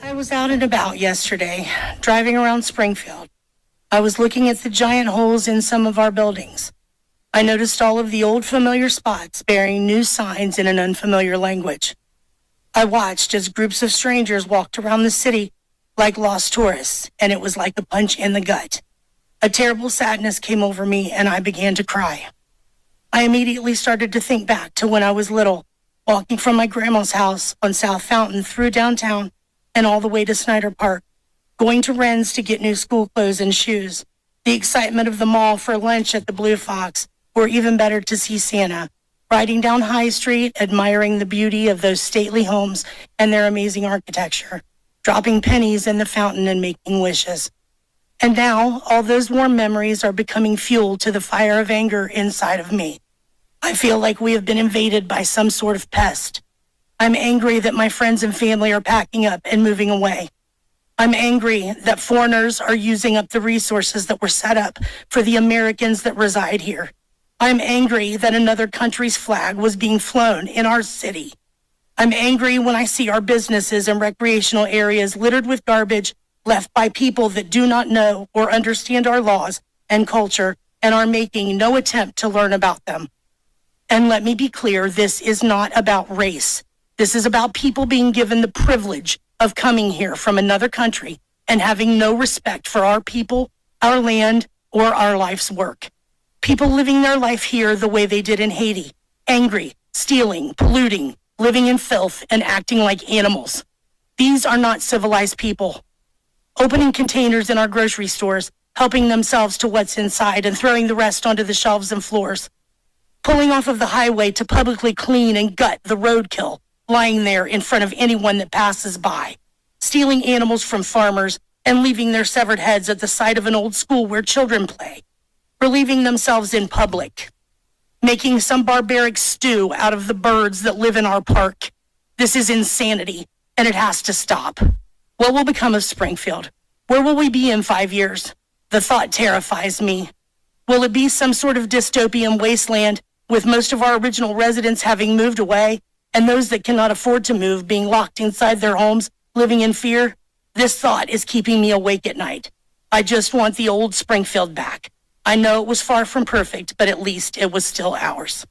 I was out and about yesterday, driving around Springfield. I was looking at the giant holes in some of our buildings. I noticed all of the old familiar spots bearing new signs in an unfamiliar language. I watched as groups of strangers walked around the city like lost tourists, and it was like a punch in the gut. A terrible sadness came over me, and I began to cry. I immediately started to think back to when I was little, walking from my grandma's house on South Fountain through downtown and all the way to Snyder Park, going to Wren's to get new school clothes and shoes, the excitement of the mall for lunch at the Blue Fox, or even better to see Santa, riding down High Street, admiring the beauty of those stately homes and their amazing architecture, dropping pennies in the fountain and making wishes. And now, all those warm memories are becoming fuel to the fire of anger inside of me. I feel like we have been invaded by some sort of pest. I'm angry that my friends and family are packing up and moving away. I'm angry that foreigners are using up the resources that were set up for the Americans that reside here. I'm angry that another country's flag was being flown in our city. I'm angry when I see our businesses and recreational areas littered with garbage left by people that do not know or understand our laws and culture and are making no attempt to learn about them. And let me be clear, this is not about race. This is about people being given the privilege of coming here from another country and having no respect for our people, our land, or our life's work. People living their life here the way they did in Haiti, angry, stealing, polluting, living in filth, and acting like animals. These are not civilized people. Opening containers in our grocery stores, helping themselves to what's inside and throwing the rest onto the shelves and floors. Pulling off of the highway to publicly clean and gut the roadkill lying there in front of anyone that passes by. Stealing animals from farmers and leaving their severed heads at the side of an old school where children play. Relieving themselves in public. Making some barbaric stew out of the birds that live in our park. This is insanity, and it has to stop. What will become of Springfield? Where will we be in 5 years? The thought terrifies me. Will it be some sort of dystopian wasteland with most of our original residents having moved away and those that cannot afford to move being locked inside their homes, living in fear? This thought is keeping me awake at night. I just want the old Springfield back. I know it was far from perfect, but at least it was still ours.